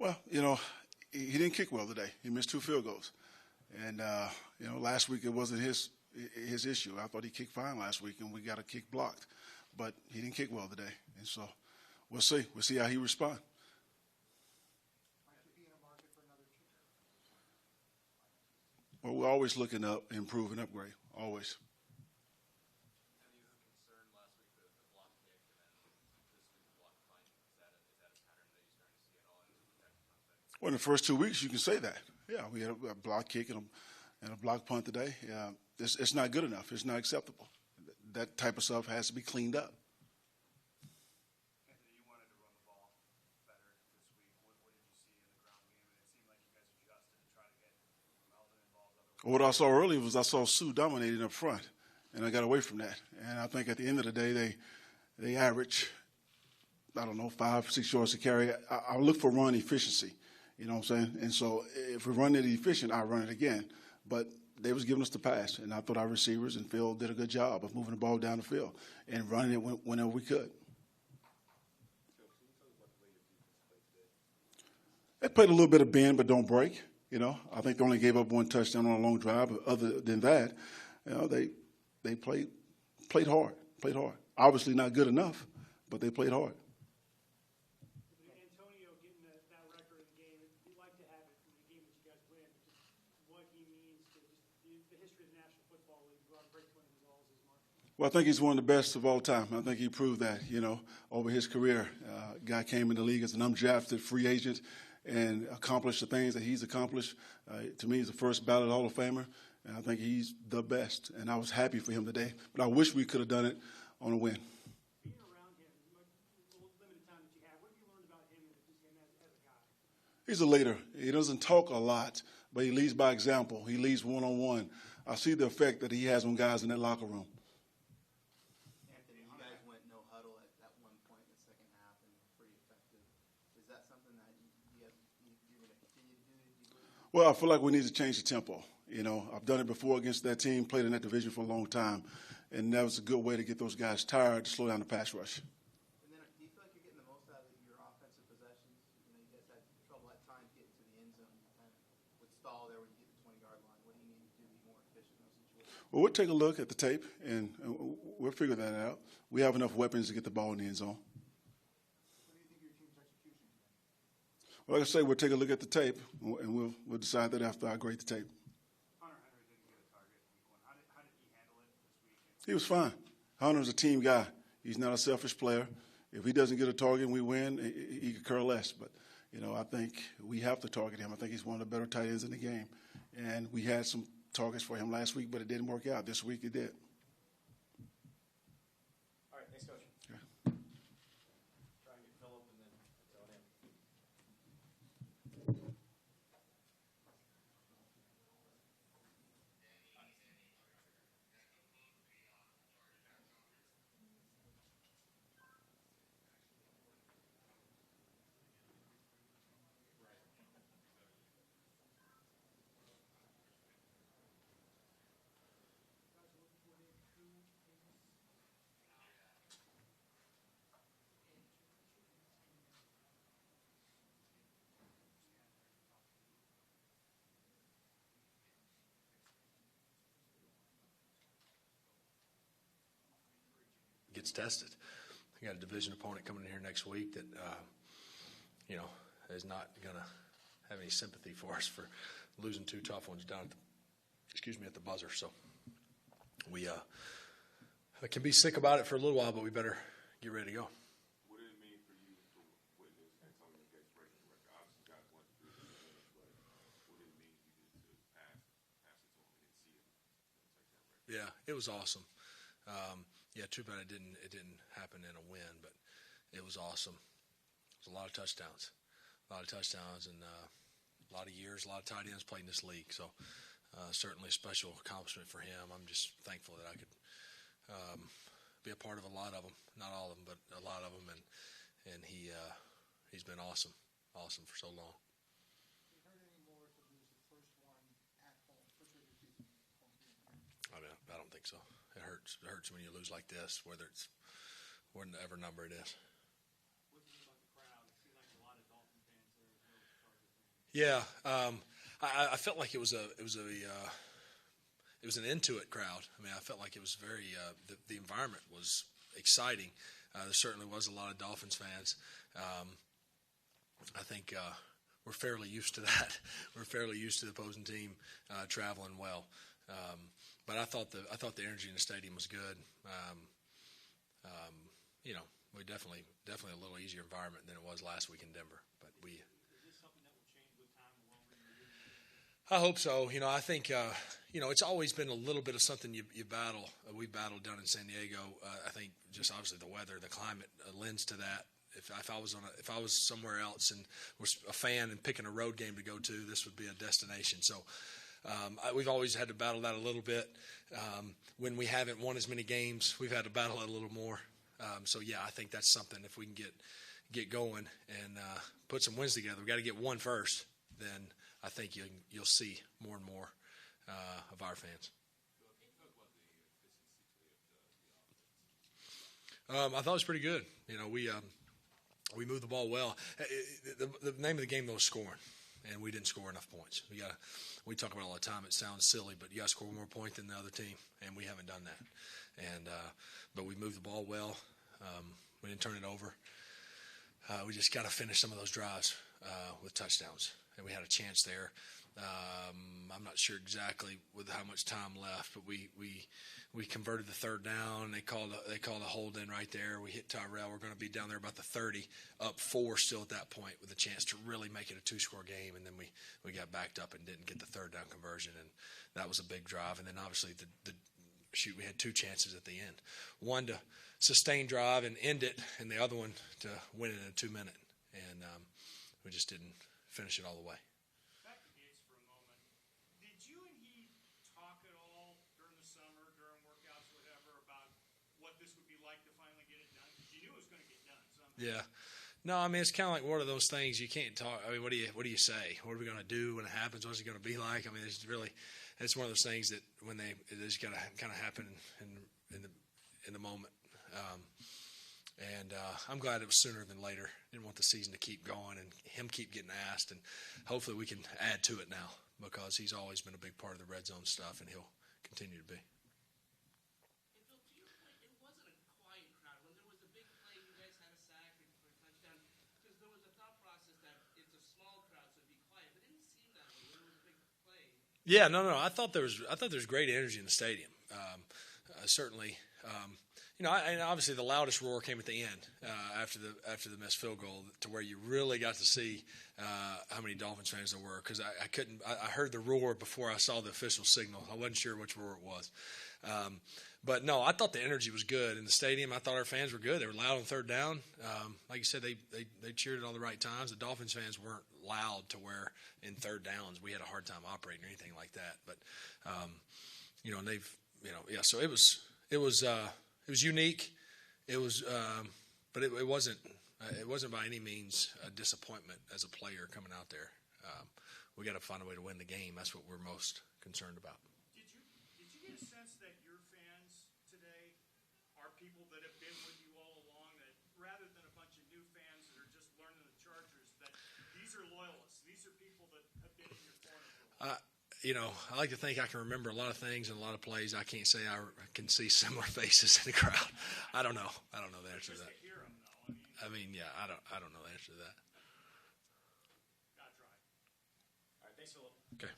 Well, he didn't kick well today. He missed 2 field goals. And, last week it wasn't his issue. I thought he kicked fine last week, and we got a kick blocked. But he didn't kick well today. And so we'll see. We'll see how he responds. Well, we're always looking up, improving, upgrade, always. Well, in the first 2 weeks, you can say that. Yeah, we had a block kick and a block punt today. It's not good enough. It's not acceptable. That type of stuff has to be cleaned up. Anthony, you wanted to run the ball better this week. What did you see in the ground game? And it seemed like you guys adjusted to try to get Melvin involved. What I saw earlier was I saw Sue dominating up front, and I got away from that. And I think at the end of the day, they average, 5, 6 yards to carry. I look for run efficiency. You know what I'm saying? And so if we run it efficient, I'll run it again. But they was giving us the pass, and I thought our receivers and Phil did a good job of moving the ball down the field and running it whenever we could. They played a little bit of bend but don't break. I think they only gave up 1 touchdown on a long drive. But other than that, they played hard. Obviously not good enough, but they played hard. Well, I think he's one of the best of all time. I think he proved that, over his career. Guy came in the league as an undrafted free agent and accomplished the things that he's accomplished. To me, he's the first ballot Hall of Famer, and I think he's the best. And I was happy for him today, but I wish we could have done it on a win. Being around him, the limited time that you have, what have you learned about him and just him as a guy? He's a leader. He doesn't talk a lot, but he leads by example. He leads one-on-one. I see the effect that he has on guys in that locker room. Well, I feel like we need to change the tempo. I've done it before against that team, played in that division for a long time, and that was a good way to get those guys tired, to slow down the pass rush. And then do you feel like you're getting the most out of your offensive possessions? You guys had trouble at times getting to the end zone. You kind of would stall there when you get to the 20-yard line. What do you need to do to be more efficient in those situations? Well, we'll take a look at the tape, and we'll figure that out. We have enough weapons to get the ball in the end zone. Well, like I say, we'll take a look at the tape, and we'll decide that after I grade the tape. Hunter Henry didn't get a target in week 1. How did he handle it this week? He was fine. Hunter's a team guy. He's not a selfish player. If he doesn't get a target and we win, he could care less. But, I think we have to target him. I think he's one of the better tight ends in the game. And we had some targets for him last week, but it didn't work out. This week it did. All right, thanks, Coach. Okay. Try and get Phillip and then throw it in. Gets tested. We got a division opponent coming in here next week that, is not going to have any sympathy for us for losing 2 tough ones down at the buzzer. So we can be sick about it for a little while, but we better get ready to go. What did it mean for you to witness Antonio Gates breaking the record? Obviously, you guys went through the games, but what did it mean for you to pass it to him and see him take that record? Yeah, it was awesome. Too bad it didn't happen in a win, but it was awesome. It was a lot of touchdowns, and a lot of years, a lot of tight ends played in this league. So certainly a special accomplishment for him. I'm just thankful that I could be a part of a lot of them, not all of them, but a lot of them, and he's been awesome for so long. I don't think so. It hurts. It hurts when you lose like this, whether it's whatever number it is. What do you think about the crowd? It seemed like a lot of Dolphin fans there. Yeah, I felt like it was an into it crowd. I mean, I felt like it was very the environment was exciting. There certainly was a lot of Dolphins fans. I think we're fairly used to that. We're fairly used to the opposing team traveling well. But I thought the energy in the stadium was good. You know, we definitely a little easier environment than it was last week in Denver. But we. Is this something that will change with time the longer you're in? I hope so. You know, I think it's always been a little bit of something you battle. We battled down in San Diego. I think just obviously the weather, the climate lends to that. If I was somewhere else and was a fan and picking a road game to go to, this would be a destination. So we've always had to battle that a little bit. When we haven't won as many games, we've had to battle it a little more. So yeah, I think that's something. If we can get going and put some wins together, we got to get one first. Then I think you'll see more and more of our fans. I thought it was pretty good. You know, we moved the ball well. The name of the game though was scoring, and we didn't score enough points. We talk about it all the time. It sounds silly, but you got to score more points than the other team, and we haven't done that. And but we moved the ball well. We didn't turn it over. We just got to finish some of those drives with touchdowns, and we had a chance there. I'm not sure exactly with how much time left, but we converted the third down. They called a hold in right there. We hit Tyrell. We're going to be down there about the 30, up 4 still at that point with a chance to really make it a 2-score game. And then we got backed up and didn't get the third down conversion, and that was a big drive. And then obviously we had 2 chances at the end, one to sustain drive and end it, and the other one to win it in a 2-minute. And we just didn't finish it all the way. Back to Gates for a moment. Did you and he talk at all during the summer, during workouts, whatever, about what this would be like to finally get it done? Because you knew it was going to get done somehow. Yeah. No, I mean, it's kind of like one of those things you can't talk. I mean, what do you say? What are we going to do when it happens? What's it going to be like? I mean, it's one of those things that when it just got to kind of happen in the moment. And I'm glad it was sooner than later. Didn't want the season to keep going and him keep getting asked. And hopefully we can add to it now because he's always been a big part of the red zone stuff, and he'll continue to be. And Phil, to your point, it wasn't a quiet crowd. When there was a big play, you guys had a sack for a touchdown, because there was a thought process that it's a small crowd, so it'd be quiet. But it didn't seem that way when there was a big play. Yeah, no. I thought there was great energy in the stadium. Certainly, and obviously the loudest roar came at the end after the missed field goal, to where you really got to see how many Dolphins fans there were, because I heard the roar before I saw the official signal. I wasn't sure which roar it was. But no, I thought the energy was good in the stadium. I thought our fans were good. They were loud on third down. Like you said, they cheered at all the right times. The Dolphins fans weren't loud to where in third downs we had a hard time operating or anything like that. But and they've so it was unique. It was, but it wasn't by any means a disappointment as a player coming out there. We got to find a way to win the game. That's what we're most concerned about. Did you get a sense that your fans today are people that have been with you all along, that rather than a bunch of new fans that are just learning the Chargers, that these are loyalists, these are people that have been in your corner for a while? I like to think I can remember a lot of things and a lot of plays. I can't say I can see similar faces in the crowd. I don't know the answer to that. Just to hear them, though. I mean, yeah, I don't know the answer to that. Gotta try. All right, thanks, Philip. Okay.